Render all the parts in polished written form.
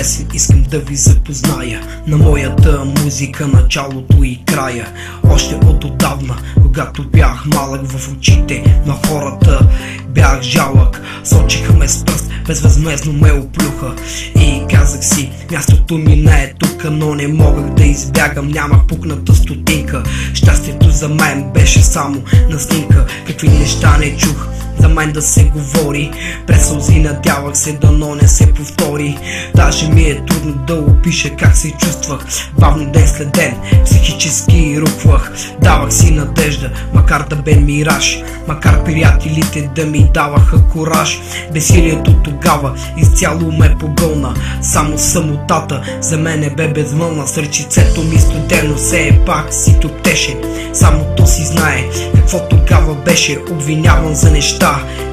песен искам да ви запозная на моята музика, началото и края. Още от отдавна, когато бях малък, в очите на хората бях жалък. Сочиха ме с пръст, безвъзмездно ме оплюха и казах си, мястото ми не е тука, но не могах да избягам, нямах пукната стотинка. Щастието за мен беше само на снимка, какви неща не чух за мен да се говори. През сълзи надявах се дано не се повтори. Даже ми е трудно да опиша как се чувствах. Бавно ден след ден психически рухвах. Давах си надежда, макар да бе мираж, макар приятелите да ми даваха кураж. Бесилието тогава изцяло ме погълна. Само самотата за мене бе безмълна. С ръчицето ми студено все пак си топтеше. Само то си знае какво тогава беше. Обвиняван за неща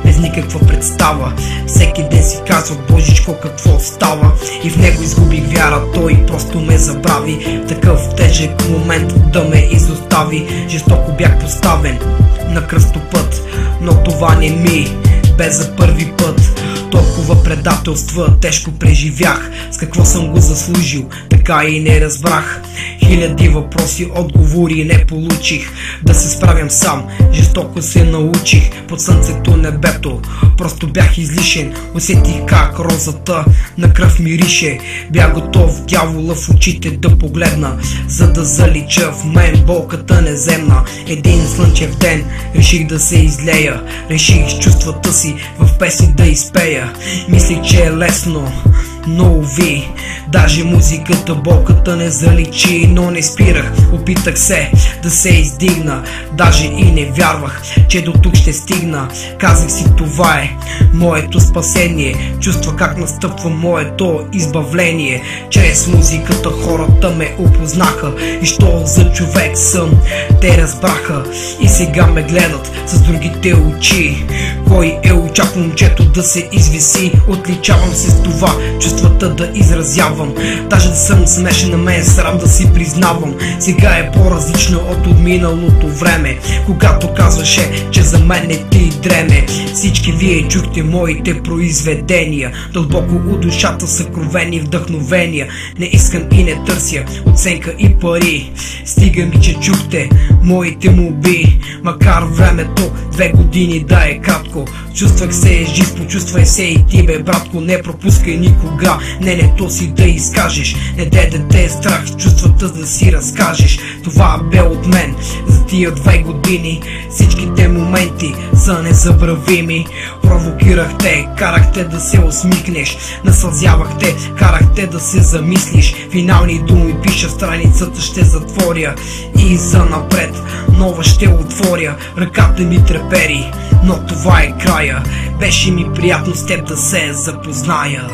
без никаква представа. Всеки ден си казвах, Божичко, какво става? И в него изгубих вяра, той просто ме забрави. Такъв тежък момент да ме изостави. Жестоко бях поставен на кръстопът, но това не ми бе за първи път. Толкова предателства тежко преживях. С какво съм го заслужил, така и не разбрах. Хиляди въпроси, отговори не получих. Да се справям сам, жестоко се научих. Под слънцето небето просто бях излишен. Усетих как розата на кръв мирише. Бях готов дявола в очите да погледна, за да залича в мен болката неземна. Един слънчев ден реших да се излея. Реших с чувствата си в песни да изпея. Мислих, че е лесно, но уви, даже музиката болката не заличи. Но не спирах, опитах се да се издигна. Даже и не вярвах, че до тук ще стигна. Казах си, това е моето спасение. Чувства как настъпва моето избавление. Чрез музиката хората ме опознаха. И що за човек съм, те разбраха. И сега ме гледат с другите очи. Кой е очаква момчето да се извиси? Отличавам се с това, чувствата да изразявам. Даже да съм смешен, на мен срам да си признавам. Сега е по-различно от отминалото време, когато казваше, че за мен не ти дреме. Всички вие чухте моите произведения, дълбоко у душата съкровени вдъхновения. Не искам и не търся оценка и пари. Стига ми, че чухте моите молби. Макар времето 2 години да е кратко, чувствах се жив, почувствай се и ти, бе братко. Не пропускай никога мнението си да изкажеш. Не дай да те е страх чувствата да си разкажеш. Това бе от мен за тия 2 години. Всичките моменти са незабравими. Провокирахте, карахте да се усмихнеш. Насълзявахте, карахте да се замислиш. Финални думи пиша, страницата ще затворя и занапред нова ще отворя. Ръката ми трепери, но това е края. Беше ми приятно с теб да се запозная.